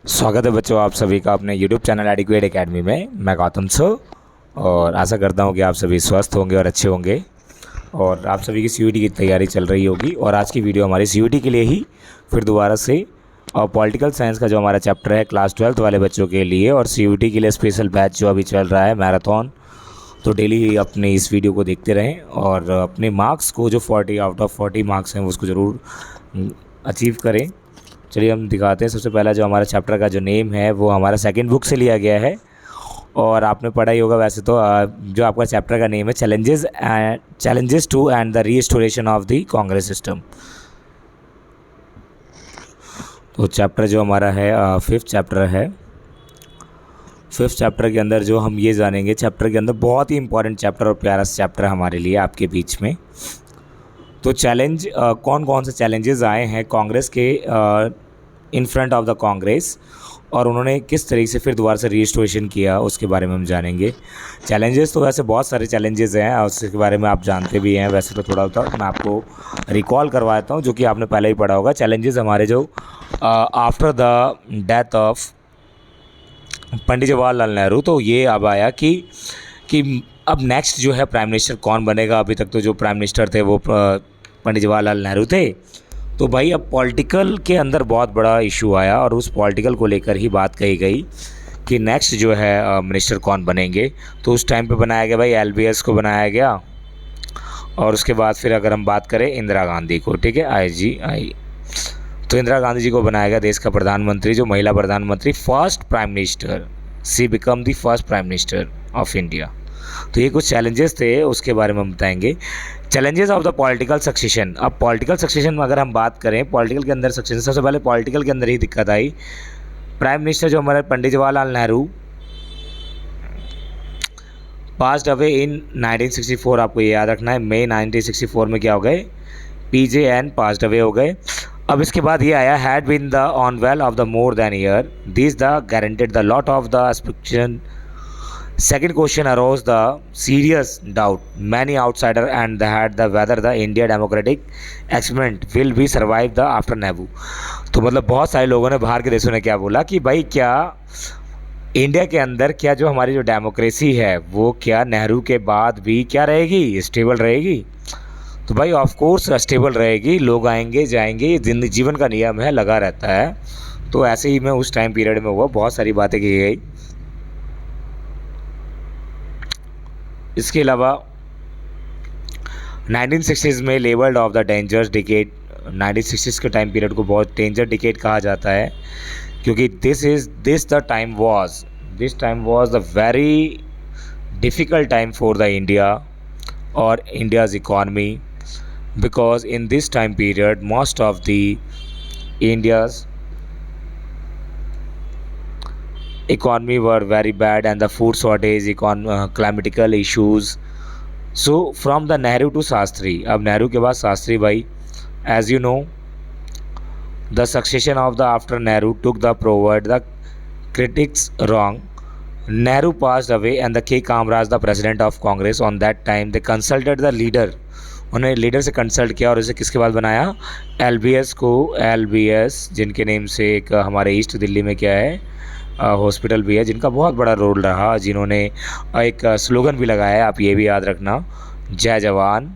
स्वागत है बच्चों आप सभी का अपने YouTube चैनल एडिक्वेट एकेडमी में। मैं गौतम सो और आशा करता हूँ कि आप सभी स्वस्थ होंगे और अच्छे होंगे और आप सभी की CUET की तैयारी चल रही होगी। और आज की वीडियो हमारी CUET के लिए ही फिर दोबारा से और पॉलिटिकल साइंस का जो हमारा चैप्टर है क्लास 12th वाले बच्चों के लिए और CUET के लिए स्पेशल बैच जो अभी चल रहा है मैराथन। तो डेली अपने इस वीडियो को देखते रहें और अपने मार्क्स को जो 40 आउट ऑफ 40 मार्क्स हैं उसको ज़रूर अचीव करें। चलिए हम दिखाते हैं। सबसे पहला जो हमारा चैप्टर का जो नेम है वो हमारा सेकंड बुक से लिया गया है और आपने पढ़ा ही होगा वैसे तो। जो आपका चैप्टर का नेम है challenges to and the restoration of the Congress system. तो चैप्टर जो हमारा है 5th चैप्टर है। 5th चैप्टर के अंदर जो हम ये जानेंगे, चैप्टर के अंदर बहुत ही इंपॉर्टेंट चैप्टर और प्यारा सा चैप्टर हमारे लिए आपके बीच में। तो चैलेंज कौन कौन से चैलेंजेस आए हैं कांग्रेस के in front of the Congress और उन्होंने किस तरीके से फिर दोबारा से रीस्टोरेशन किया उसके बारे में हम जानेंगे। चैलेंजेस तो वैसे बहुत सारे चैलेंजेस हैं और उसके बारे में आप जानते भी हैं वैसे तो। थोड़ा मैं आपको रिकॉल करवाता हूँ जो कि आपने पहले ही पढ़ा होगा। चैलेंजेस हमारे जो after the death of Pandit Jawaharlal Nehru, तो ये अब आया कि अब नेक्स्ट जो है प्राइम मिनिस्टर कौन बनेगा। अभी तक तो जो प्राइम मिनिस्टर थे वो पंडित जवाहरलाल नेहरू थे। तो भाई अब पॉलिटिकल के अंदर बहुत बड़ा इशू आया और उस पॉलिटिकल को लेकर ही बात कही गई कि नेक्स्ट जो है मिनिस्टर कौन बनेंगे। तो उस टाइम पे बनाया गया भाई LBS को बनाया गया। और उसके बाद फिर अगर हम बात करें इंदिरा गांधी को, ठीक है, आई तो इंदिरा गांधी जी को बनाया गया देश का प्रधानमंत्री, जो महिला प्रधानमंत्री, first prime minister. She become the first prime minister of India. तो ये कुछ चैलेंजेस थे, उसके बारे में हम बताएंगे। Challenges of the political succession. अब पॉलिटिकल सक्सेशन में अगर हम बात करें, पॉलिटिकल के अंदर सक्सेशन, सबसे पहले पॉलिटिकल के अंदर ही दिक्कत आई। प्राइम मिनिस्टर जो हमारे Pandit Jawaharlal Nehru passed away in 1964। आपको ये याद रखना है, मई 1964 में क्या हो गए, PJN पास्ड अवे हो गए। अब इसके बाद ये आया, had been the on well of the more than year this the guaranteed the lot of the expectation. Second question arose the serious doubt many outsider and had the whether the India democratic experiment will be survive the after Nehru। तो मतलब बहुत सारे लोगों ने, बाहर के देशों ने क्या बोला कि भाई क्या इंडिया के अंदर क्या जो हमारी जो डेमोक्रेसी है वो क्या नेहरू के बाद भी क्या रहेगी, स्टेबल रहेगी। तो भाई ऑफ कोर्स स्टेबल रहेगी, लोग आएंगे जाएंगे, ये जीवन का नियम है, लगा रहता है। तो ऐसे ही में उस टाइम पीरियड में हुआ, बहुत सारी बातें की गई। इसके अलावा 1960s में labelled of the dangerous decade. 1960s के टाइम पीरियड को बहुत डेंजर डिकेड कहा जाता है क्योंकि this time was the very difficult time for the India और India's economy, because in this time period most of the India's economy were very bad and the food shortage, climatical issues. So from the Nehru to Shastri, अब नेहरू के बाद शास्त्री भाई, as you know the succession of the after Nehru took the forward the critics wrong. Nehru passed away and the K. Kamaraj, the president of Congress on that time, they consulted the leader। उन्होंने leader से consult किया और इसे किसके बाद बनाया, LBS को। LBS जिनके नेम से एक हमारे ईस्ट दिल्ली में क्या है हॉस्पिटल भी है, जिनका बहुत बड़ा रोल रहा, जिन्होंने एक स्लोगन भी लगाया है, आप ये भी याद रखना, जय जवान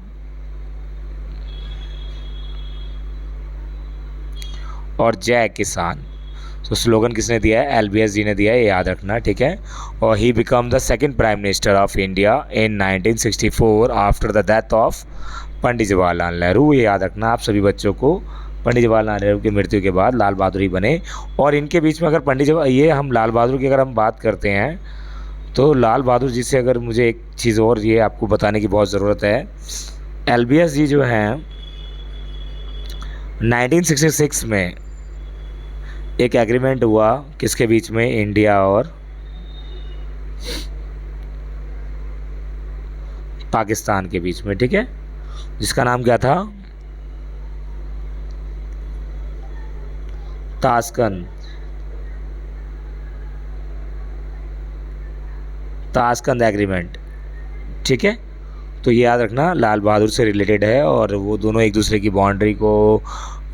और जय किसान। तो स्लोगन किसने दिया है, LBS जी ने दिया है, ये याद रखना, ठीक है। और he become the second prime minister of India in 1964 after the death of Pandit Jawaharlal Nehru. ये याद रखना आप सभी बच्चों को, पंडित जवाहरलाल नेहरू की मृत्यु के बाद लाल बहादुर ही बने। और इनके बीच में अगर ये हम लाल बहादुर की अगर हम बात करते हैं तो लाल बहादुर जी से अगर मुझे एक चीज़ और ये आपको बताने की बहुत ज़रूरत है। LBS जी जो हैं 1966 में एक एग्रीमेंट हुआ किसके बीच में, इंडिया और पाकिस्तान के बीच में, ठीक है, जिसका नाम क्या था, ताशकंद एग्रीमेंट, ठीक है। तो ये याद रखना लाल बहादुर से रिलेटेड है और वो दोनों एक दूसरे की बाउंड्री को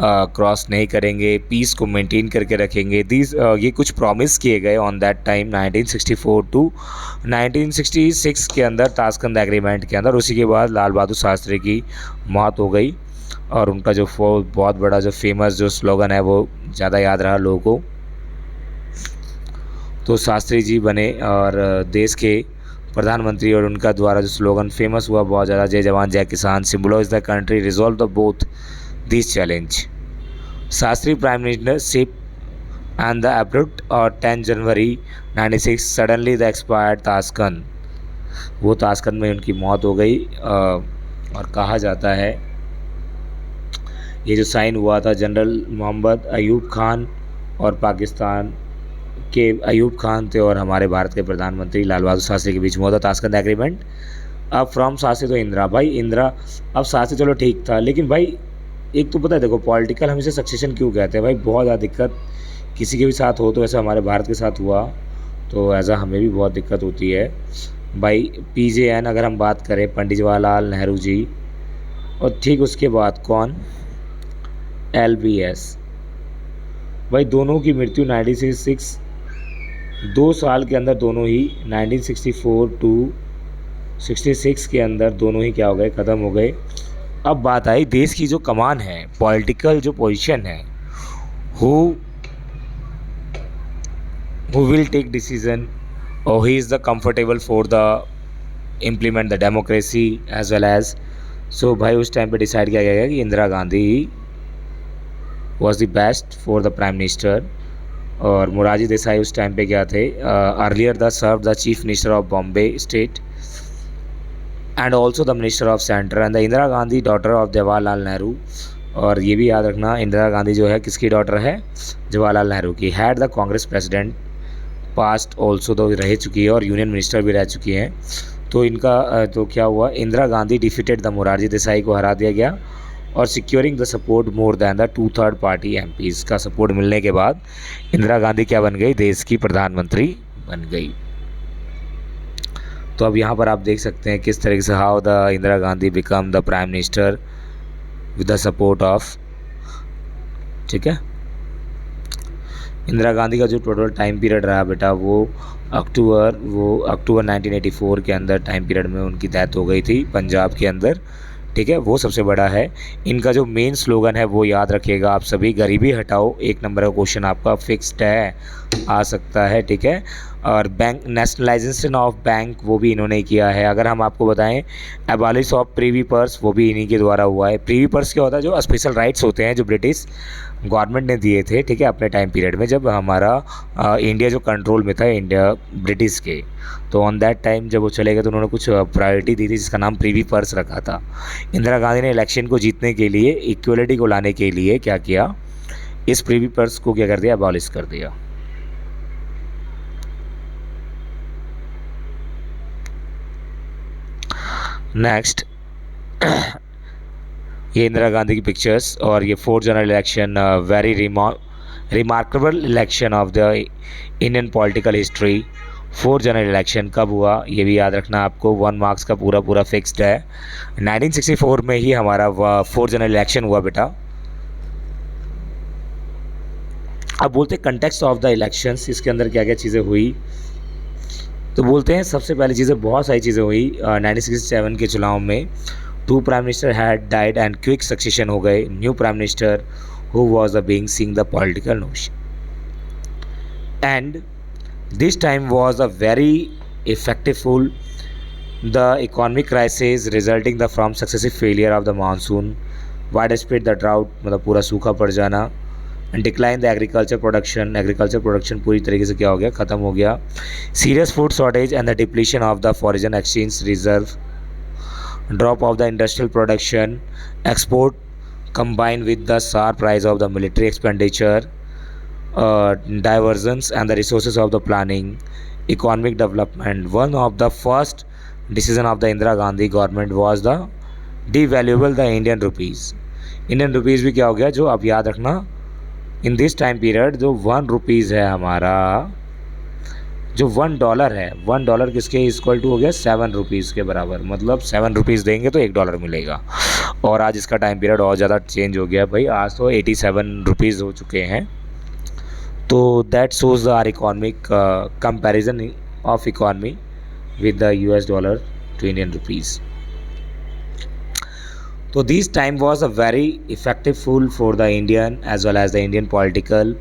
क्रॉस नहीं करेंगे, पीस को मेंटेन करके रखेंगे। ये कुछ प्रॉमिस किए गए ऑन दैट टाइम 1964 टू 1966 के अंदर ताशकंद एग्रीमेंट के अंदर। उसी के बाद लाल बहादुर शास्त्री की मौत हो गई और उनका जो बहुत बड़ा जो फेमस जो स्लोगन है वो ज़्यादा याद रहा लोगों को। तो शास्त्री जी बने और देश के प्रधानमंत्री, और उनका द्वारा जो स्लोगन फेमस हुआ बहुत ज़्यादा, जय जवान जय किसान, symbolize the country, resolve the both this challenge. Shastri prime ministership and the abrupt और 10 January 96 suddenly the expired Tashkent. वो ताशकंद में उनकी मौत हो गई। और कहा जाता है ये जो साइन हुआ था जनरल मोहम्मद अयूब खान और पाकिस्तान के अयूब खान थे और हमारे भारत के प्रधानमंत्री लाल बहादुर शास्त्री के बीच में हुआ था ताशकंद एग्रीमेंट। अब फ्रॉम शास्त्री तो इंदिरा, भाई इंदिरा, अब शास्त्री चलो ठीक था, लेकिन भाई एक तो पता है देखो पॉलिटिकल हम इसे सक्सेशन क्यों कहते हैं भाई, बहुत ज़्यादा दिक्कत किसी के भी साथ हो तो ऐसा हमारे भारत के साथ हुआ तो ऐसा हमें भी बहुत दिक्कत होती है भाई। PJN अगर हम बात करें पंडित जवाहरलाल नेहरू जी, और ठीक उसके बाद कौन, LBS, भाई दोनों की मृत्यु 1966 2 साल के अंदर दोनों ही 1964 टू 66 के अंदर दोनों ही क्या हो गए, ख़त्म हो गए। अब बात आई देश की जो कमान है, पॉलिटिकल जो पोजीशन है, हु विल टेक डिसीजन और he is the comfortable for the implement the democracy as well as. So भाई उस टाइम पे डिसाइड किया गया कि Indira Gandhi was the best for the prime minister. और मोरारजी देसाई उस टाइम पे क्या थे, earlier the serve the chief minister of Bombay state and also the minister of centre and the Indira Gandhi daughter of Jawaharlal Nehru. और ये भी याद रखना इंदिरा गांधी जो है किसकी डॉटर है, जवाहरलाल नेहरू की। Had the Congress president past also तो रह चुकी है और यूनियन मिनिस्टर भी रह चुकी हैं। तो इनका तो क्या हुआ, इंदिरा गांधी डिफीटेड द मोरारजी देसाई को हरा दिया गया और securing the support more than the 2/3 party MPs का सपोर्ट मिलने के बाद इंदिरा गांधी क्या बन गई, देश की प्रधानमंत्री बन गई। तो अब यहाँ पर आप देख सकते हैं किस तरीके से how the Indira Gandhi become the prime minister with the support of, ठीक है। इंदिरा गांधी का जो टोटल टाइम पीरियड रहा बेटा वो अक्टूबर 1984 के अंदर टाइम पीरियड में उनकी डेथ हो गई थी पंजाब के अंदर, ठीक है। वो सबसे बड़ा है। इनका जो मेन स्लोगन है वो याद रखिएगा आप सभी, गरीबी हटाओ, 1 नंबर का क्वेश्चन आपका फिक्स्ड है, आ सकता है, ठीक है। और बैंक नेशनलाइजेशन ऑफ बैंक वो भी इन्होंने किया है। अगर हम आपको बताएं एबॉलिश ऑफ प्रीवी पर्स वो भी इन्हीं के द्वारा हुआ है। प्रीवी पर्स क्या होता है, जो स्पेशल राइट्स होते हैं जो ब्रिटिश गवर्नमेंट ने दिए थे, ठीक है, अपने टाइम पीरियड में जब हमारा इंडिया जो कंट्रोल में था इंडिया ब्रिटिश के। तो ऑन दैट टाइम जब वो चले गए तो उन्होंने कुछ प्रायोरिटी दी थी जिसका नाम प्रीवी पर्स रखा था। इंदिरा गांधी ने इलेक्शन को जीतने के लिए, इक्वलिटी को लाने के लिए क्या किया, इस प्रीवी पर्स को क्या कर दिया, अबॉलिश कर दिया। नेक्स्ट ये इंदिरा गांधी की पिक्चर्स और ये 4th general election, very remarkable election of the Indian political history. 4th general election कब हुआ ये भी याद रखना आपको, 1 मार्क्स का पूरा फिक्स्ड है। 1964 में ही हमारा 4th जनरल इलेक्शन हुआ बेटा। अब बोलते हैं कंटेक्स्ट ऑफ द इलेक्शंस, इसके अंदर क्या क्या चीज़ें हुई। तो बोलते हैं सबसे पहली चीज़ें, बहुत सारी चीज़ें हुई 1967 के चुनाव में। 2 prime minister had died and quick succession हो गए। New prime minister who was the being seeing the political notion and this time was a very effectiveful the economic crisis resulting the from successive failure of the monsoon, wide spread the drought, मतलब पूरा सूखा पड़ जाना, and decline the agriculture production पूरी तरीके से क्या हो गया, ख़त्म हो गया। Serious food shortage and the depletion of the foreign exchange reserve, drop of the industrial production, export combined with the sharp rise of the military expenditure, diversions and the resources of the planning, economic development. One of the first decision of the Indira Gandhi government was the devaluable the Indian rupees. Indian rupees भी क्या हो गया, जो आप याद रखना इन this time period जो 1 rupees है हमारा, जो $1 है, $1 किसके इक्वल टू हो गया 7 रुपीज़ के बराबर, मतलब 7 रुपीज़ देंगे तो $1 मिलेगा। और आज इसका टाइम पीरियड और ज़्यादा चेंज हो गया भाई, आज तो 87 रुपीज़ हो चुके हैं। तो that shows our economic comparison of economy with the US dollar to Indian rupees. So this time was a very effective tool for the Indian as well as the Indian political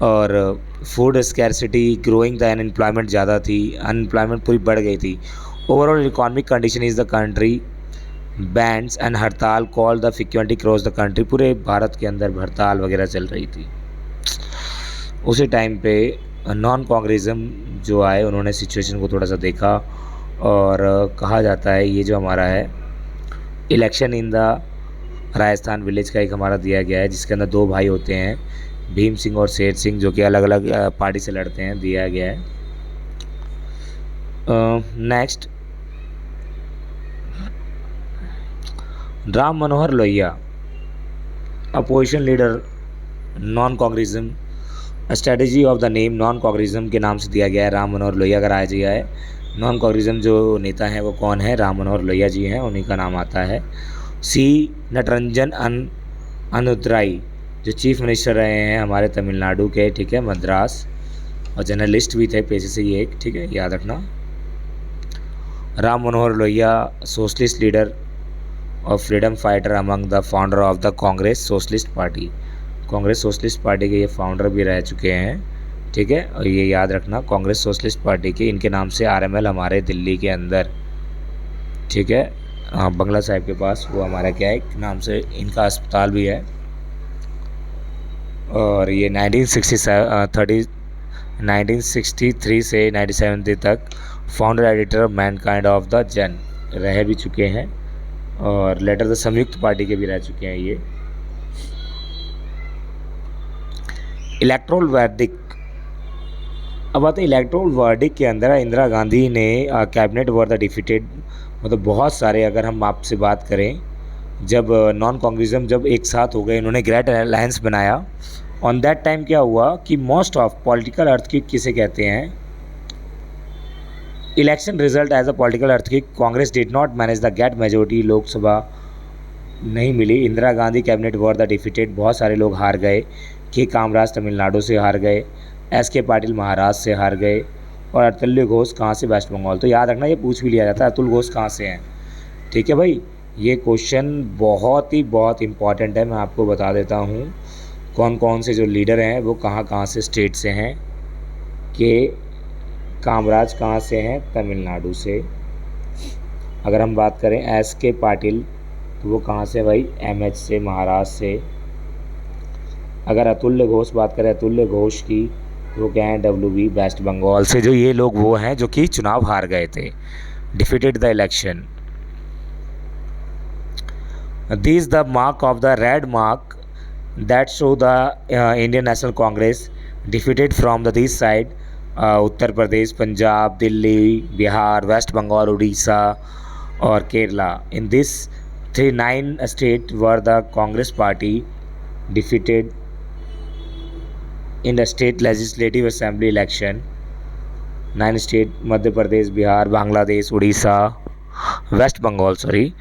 और food scarcity, growing the unemployment ज़्यादा थी, unemployment पूरी बढ़ गई थी। Overall economic condition is the country bands and हड़ताल call the frequently cross the country, पूरे भारत के अंदर हड़ताल वगैरह चल रही थी। उसी टाइम पे नॉन कांग्रेसिज्म जो आए, उन्होंने सिचुएशन को थोड़ा सा देखा और कहा जाता है ये जो हमारा है election in the Rajasthan village का एक हमारा दिया गया है, जिसके अंदर 2 भाई होते हैं, भीम सिंह और शेर सिंह, जो कि अलग अलग पार्टी से लड़ते हैं, दिया गया है। Next, Ram Manohar Lohia, opposition leader, non Congressism, strategy of the name non Congressism के नाम से दिया गया है, राम मनोहर लोहिया का राय दिया है। नॉन कांग्रेसिज्म जो नेता हैं वो कौन है, राम मनोहर लोहिया जी हैं, उन्हीं का नाम आता है। सी नटरंजन अनुद्राई, जो चीफ मिनिस्टर रहे हैं हमारे तमिलनाडु के, ठीक है, मद्रास, और जर्नलिस्ट भी थे पेशे से ये एक, ठीक है, याद रखना। राम मनोहर लोहिया सोशलिस्ट लीडर और freedom fighter among the founder of the Congress socialist party, Congress socialist party के ये फाउंडर भी रह चुके हैं, ठीक है, और ये याद रखना कांग्रेस सोशलिस्ट पार्टी के, इनके नाम से आरएमएल हमारे दिल्ली के अंदर, ठीक है, बंगला साहिब के पास, वो हमारा क्या है नाम से इनका अस्पताल भी है। और ये 1963 से 1970 तक founder editor Mankind of the जन रह भी चुके हैं, और लेटर द संयुक्त पार्टी के भी रह चुके हैं ये। इलेक्ट्रोल वर्डिक, अब आते हैं इलेक्ट्रोल वर्डिक के अंदर इंदिरा गांधी ने कैबिनेट वर द डिफीटेड, मतलब बहुत सारे, अगर हम आपसे बात करें, जब नॉन कांग्रेसिज्म जब एक साथ हो गए, इन्होंने ग्रेट अलायंस बनाया, ऑन दैट टाइम क्या हुआ कि मोस्ट ऑफ पॉलिटिकल अर्थक्वेक किसे कहते हैं, election result as a political earthquake, Congress did not manage the get majority, Lok Sabha नहीं मिली, Indira Gandhi cabinet were the defeated, बहुत सारे लोग हार गए, के कामराज तमिलनाडु से हार गए, एस के पाटिल महाराष्ट्र से हार गए, और अतुल्य घोष कहाँ से, वेस्ट बंगाल। तो याद रखना ये पूछ भी लिया जाता है अतुल घोष कहाँ से हैं, ठीक है भाई, ये क्वेश्चन बहुत इंपॉर्टेंट है। मैं आपको बता देता हूँ कौन कौन से जो लीडर हैं वो कहाँ से स्टेट से हैं, के कामराज कहाँ से हैं, तमिलनाडु से। अगर हम बात करें एस के पाटिल तो वो कहाँ से भाई, एमएच से, महाराष्ट्र से। अगर अतुल्य घोष बात करें, अतुल्य घोष की, तो वो क्या है, डब्ल्यूबी, वेस्ट बंगाल से। जो ये लोग वो हैं जो कि चुनाव हार गए थे, defeated the election. This the mark of the red mark that show the Indian National Congress defeated from the this side, Uttar Pradesh, Punjab, Delhi, Bihar, West Bengal, Orissa और Kerala. In this 9 state were the Congress party defeated in the state legislative assembly election। 9 state, Madhya Pradesh, Bihar, Bangladesh, Orissa, West Bengal sorry,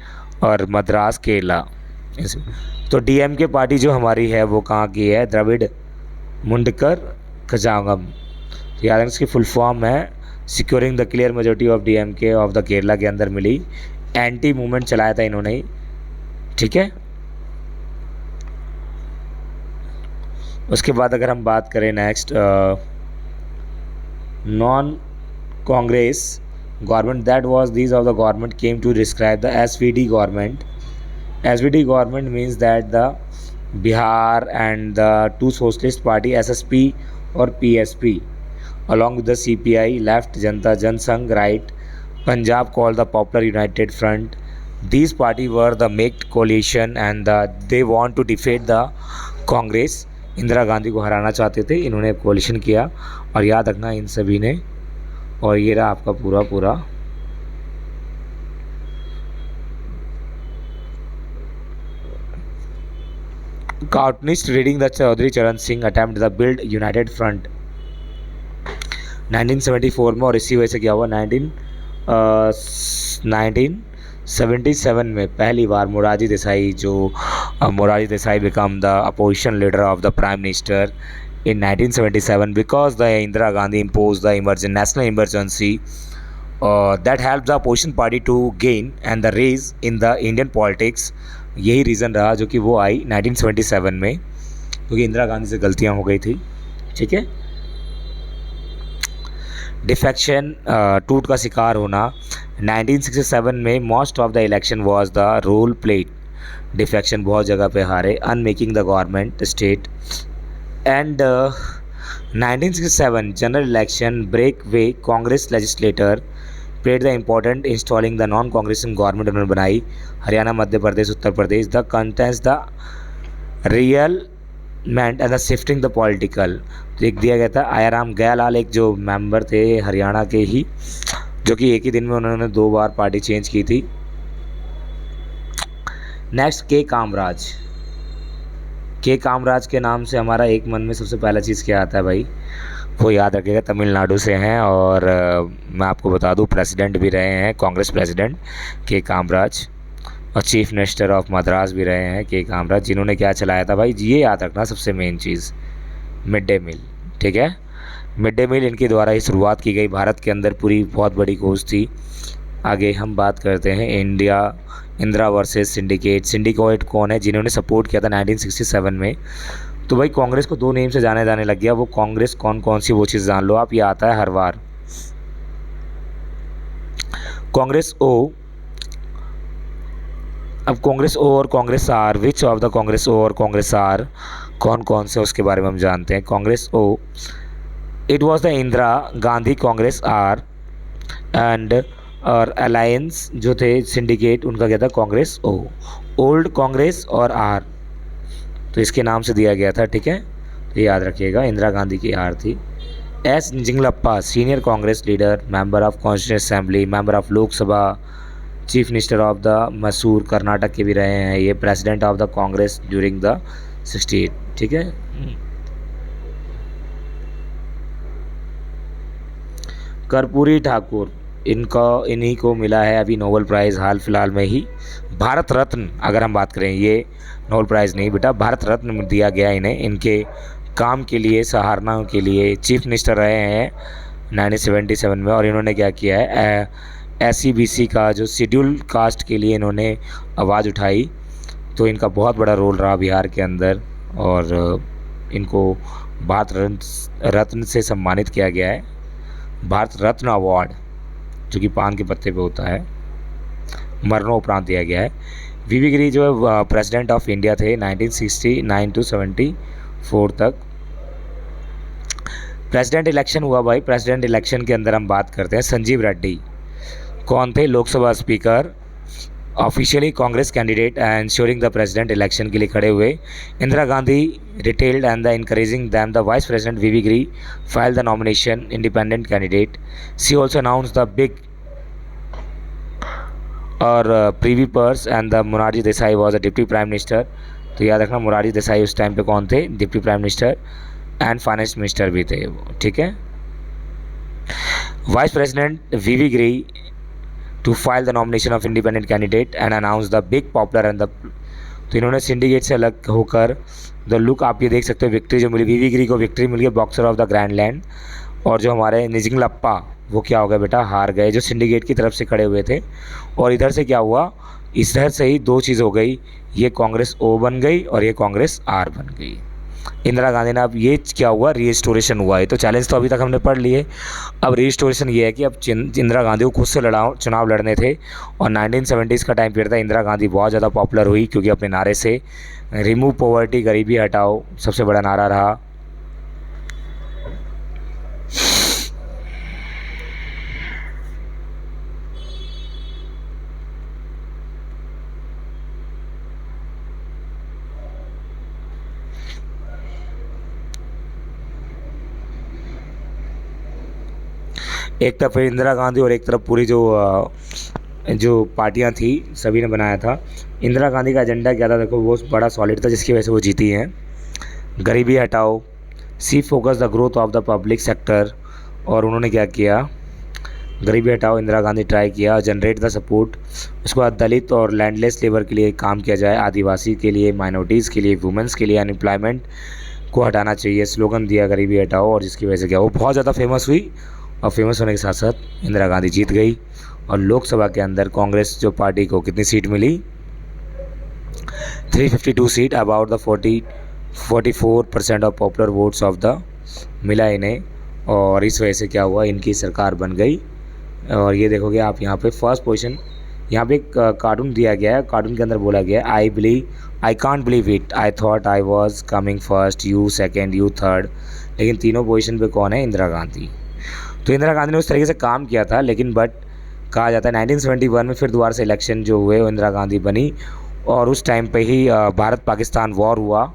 और मद्रास, केरला। तो DMK party जो हमारी है वो कहाँ की है, द्रविड़ मुंडकर कजागम। तो याद इसकी फुल फॉर्म है securing the clear majority of DMK of the Kerala के अंदर मिली, एंटी मूवमेंट चलाया था इन्होंने ही, ठीक है। उसके बाद अगर हम बात करें next, non Congress government that was these of the government came to describe the SVD government. SVD government means that the Bihar and the 2 socialist party SSP और PSP along with the CPI, left Janata Jansangh, right, Punjab called the Popular United Front. These party were the mixed coalition and they want to defeat the Congress. Indira Gandhi को हराना चाहते थे, इन्होंने कोalition किया, और याद रखना इन सभी ने। और ये रहा आपका पूरा cartoonist reading the Chaudhary Charan Singh attempt the build united front 1974 में, और इसी वजह से क्या हुआ 1977 में पहली बार Morarji Desai Morarji Desai become the opposition leader of the prime minister in 1977 because the Indira Gandhi imposed the national emergency that helped the opposition party to gain and the raise in the Indian politics. यही reason रहा जो कि वो आई 1977 में, क्योंकि इंदिरा गांधी से गलतियां हो गई थी। ठीक है, डिफेक्शन टूट का शिकार होना 1967 में, most of the election was the role played, defection बहुत जगह पे हारे, unmaking the government state and 1967 general election break way, Congress legislator played the important installing the non Congress government उन्होंने बनाई, Haryana, Madhya Pradesh, Uttar Pradesh, the contents the realignment and the shifting the political, लिख दिया गया था। आयाराम गयालाल एक जो मेंबर थे हरियाणा के ही, जो कि एक ही दिन में उन्होंने 2 बार पार्टी चेंज की थी। नेक्स्ट के कामराज। के कामराज के नाम से हमारा एक मन में सबसे पहला चीज़ क्या आता है भाई, वो याद रखिएगा, तमिलनाडु से हैं, और मैं आपको बता दूं प्रेसिडेंट भी रहे हैं, कांग्रेस प्रेसिडेंट के कामराज, और चीफ मिनिस्टर ऑफ मद्रास भी रहे हैं के कामराज, जिन्होंने क्या चलाया था भाई, ये याद रखना सबसे मेन चीज़, मिड डे मील। ठीक है, मिड डे मील इनके द्वारा ही शुरुआत की गई, भारत के अंदर पूरी बहुत बड़ी खोज थी। आगे हम बात करते हैं इंदिरा वर्सेस सिंडिकेट। सिंडिकेट कौन है, जिन्होंने सपोर्ट किया था 1967 में। तो भाई कांग्रेस को 2 नेम से जाने जाने लग गया, वो कांग्रेस कौन कौन सी, वो चीज़ जान लो आप, ये आता है हर बार। कांग्रेस ओ, अब कांग्रेस ओ और Congress R, which of the Congress O और कांग्रेस आर कौन कौन से, उसके बारे में हम जानते हैं। Congress O, it was the Indira Gandhi Congress R and और अलायंस जो थे सिंडिकेट, उनका क्या था, कांग्रेस ओ। ओल्ड कांग्रेस और आर तो इसके नाम से दिया गया था। ठीक है, तो याद रखिएगा, इंदिरा गांधी की आर थी। S Nijalingappa, senior Congress leader, member of constituent assembly, member of Lok Sabha, chief minister of the Mysore, Karnataka के भी रहे हैं ये, president of the Congress during the 68। ठीक है, कर्पूरी ठाकुर, इन्हीं को मिला है अभी नोबेल प्राइज़ हाल फिलहाल में ही, भारत रत्न। अगर हम बात करें, ये नोबेल प्राइज़ नहीं बेटा, भारत रत्न दिया गया इन्हें, इनके काम के लिए, सहारना के लिए। चीफ मिनिस्टर रहे हैं 1977 में, और इन्होंने क्या किया है, SCBC का जो शेड्यूल कास्ट के लिए इन्होंने आवाज़ उठाई, तो इनका बहुत बड़ा रोल रहा बिहार के अंदर, और इनको भारत रत्न से सम्मानित किया गया है, भारत रत्न अवार्ड, जो कि पान के पत्ते पे होता है, मरणोपरांत दिया गया है। वीवी गिरी जो है प्रेसिडेंट ऑफ इंडिया थे 1969 टू 74 तक। प्रेसिडेंट इलेक्शन हुआ भाई, प्रेसिडेंट इलेक्शन के अंदर हम बात करते हैं, संजीव रेड्डी कौन थे, Lok Sabha speaker, officially Congress candidate and assuring the president election के लिए खड़े हुए। Indira Gandhi retailed and the encouraging them, the vice president V V Giri file the nomination independent candidate, she also announce the big और privy purse and the Morarji Desai was a deputy prime minister. तो याद रखना, मोरारजी देसाई उस time पे कौन थे, deputy prime minister and finance minister भी थे वो। ठीक है, vice president V V Giri to file the nomination of independent candidate and announce the big popular and the, तो इन्होंने सिंडिकेट से अलग होकर द लुक, आप ये देख सकते हो, विक्ट्री जो मिली वीवी गिरी को, विक्ट्री मिल गई, बॉक्सर ऑफ द ग्रैंडलैंड, और जो हमारे निजिंगलप्पा वो क्या हो गया बेटा, हार गए, जो सिंडिकेट की तरफ से खड़े हुए थे। और इधर से क्या हुआ, इधर से ही 2 चीज़ हो गई, ये कांग्रेस ओ बन गई और ये कांग्रेस आर बन गई। इंदिरा गांधी ने, अब ये क्या हुआ, रीस्टोरेशन हुआ है। तो चैलेंज तो अभी तक हमने पढ़ लिए, अब रीस्टोरेशन ये है कि अब इंदिरा गांधी को खुद से चुनाव लड़ने थे, और 1970s का टाइम पीरियड था। इंदिरा गांधी बहुत ज़्यादा पॉपुलर हुई, क्योंकि अपने नारे से रिमूव पॉवर्टी, गरीबी हटाओ, सबसे बड़ा नारा रहा। एक तरफ इंदिरा गांधी और एक तरफ पूरी जो पार्टियां थी, सभी ने बनाया था। इंदिरा गांधी का एजेंडा क्या था, देखो वो बड़ा सॉलिड था, जिसकी वजह से वो जीती हैं। गरीबी हटाओ, she focus the growth of the public sector, और उन्होंने क्या किया, गरीबी हटाओ इंदिरा गांधी ट्राई किया, जनरेट द सपोर्ट। उसके बाद दलित और लैंडलेस लेबर के लिए काम किया जाए, आदिवासी के लिए, माइनॉरिटीज़ के लिए, वुमेंस के लिए, अनएम्प्लॉयमेंट को हटाना चाहिए, स्लोगन दिया गरीबी हटाओ। और जिसकी वजह से क्या, वो बहुत ज़्यादा फेमस हुई और फेमस होने के साथ साथ इंदिरा गांधी जीत गई। और लोकसभा के अंदर कांग्रेस जो पार्टी को कितनी सीट मिली, 352 seat, about the 44% of popular votes of the मिला इन्हें। और इस वजह से क्या हुआ, इनकी सरकार बन गई। और ये देखोगे आप यहाँ पे फर्स्ट पोजीशन, यहाँ पे एक कार्टून दिया गया है, कार्टून के अंदर बोला गया है, I can't believe it, I thought I was coming first, you second, you third. लेकिन तीनों पोजीशन पे कौन है, इंदिरा गांधी। तो इंदिरा गांधी ने उस तरीके से काम किया था, लेकिन बट कहा जाता है 1971 में फिर दोबारा से इलेक्शन जो हुए, वो इंदिरा गांधी बनी। और उस टाइम पे ही भारत पाकिस्तान वॉर हुआ,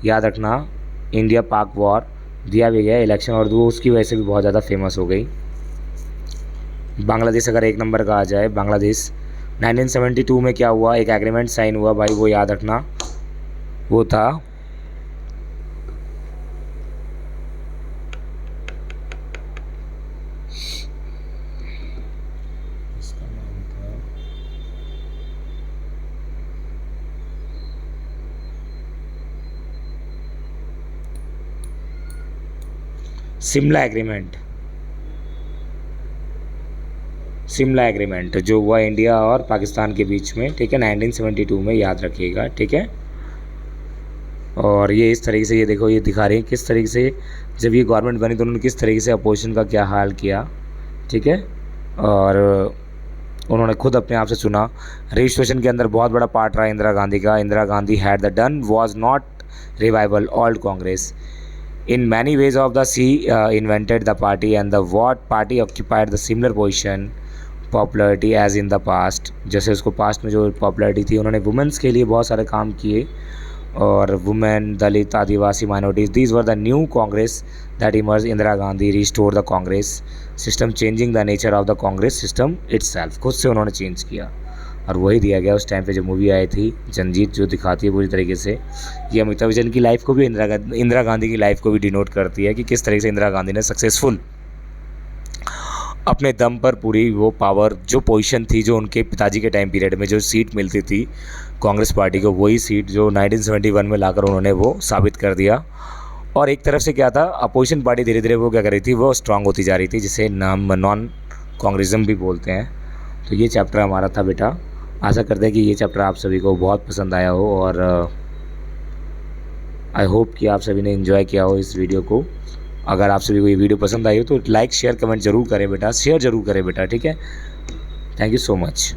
याद रखना, इंडिया पाक वॉर दिया भी गया इलेक्शन, और वो उसकी वजह से भी बहुत ज़्यादा फेमस हो गई। बांग्लादेश अगर एक नंबर का आ जाए, बांग्लादेश 1972 में क्या हुआ, एक एग्रीमेंट साइन हुआ भाई, वो याद रखना, वो था शिमला एग्रीमेंट। शिमला एग्रीमेंट जो हुआ इंडिया और पाकिस्तान के बीच में, ठीक है, 1972 में, याद रखिएगा, ठीक है। और ये इस तरीके से, ये देखो, ये दिखा रही है किस तरीके से जब ये गवर्नमेंट बनी तो उन्होंने किस तरीके से अपोजिशन का क्या हाल किया, ठीक है। और उन्होंने खुद अपने आप से चुना। रजिस्ट्रेशन के अंदर बहुत बड़ा पार्ट रहा इंदिरा गांधी का। Indira Gandhi had the done was not revival old Congress in many ways of the she invented the party, and the what party occupied the similar position popularity as in the past। जैसे उसको past में जो popularity थी, उन्होंने women's के लिए बहुत सारे काम किए, और women, Dalit, Adivasi, minorities, these were the new Congress that emerge. Indira Gandhi restore the Congress system, changing the nature of the Congress system itself. खुद से उन्होंने चेंज किया, और वही दिया गया उस टाइम पे जो मूवी आई थी जंजीत, जो दिखाती है पूरी तरीके से। ये अमिताभ बच्चन की लाइफ को भी, इंदिरा गांधी की लाइफ को भी डिनोट करती है कि किस तरीके से इंदिरा गांधी ने सक्सेसफुल अपने दम पर पूरी वो पावर, जो पोजीशन थी, जो उनके पिताजी के टाइम पीरियड में जो सीट मिलती थी कांग्रेस पार्टी को, वही सीट जो 1971 में लाकर उन्होंने वो साबित कर दिया। और एक तरफ से क्या था, अपोजिशन पार्टी धीरे धीरे वो क्या कर रही थी, वो स्ट्रांग होती जा रही थी, जिसे नाम नॉन कांग्रेसिज्म भी बोलते हैं। तो ये चैप्टर हमारा था बेटा। आशा करते हैं कि ये चैप्टर आप सभी को बहुत पसंद आया हो, और आई होप कि आप सभी ने एंजॉय किया हो इस वीडियो को। अगर आप सभी को ये वीडियो पसंद आई हो तो लाइक शेयर कमेंट जरूर करें बेटा, शेयर जरूर करें बेटा, ठीक है। Thank you so much.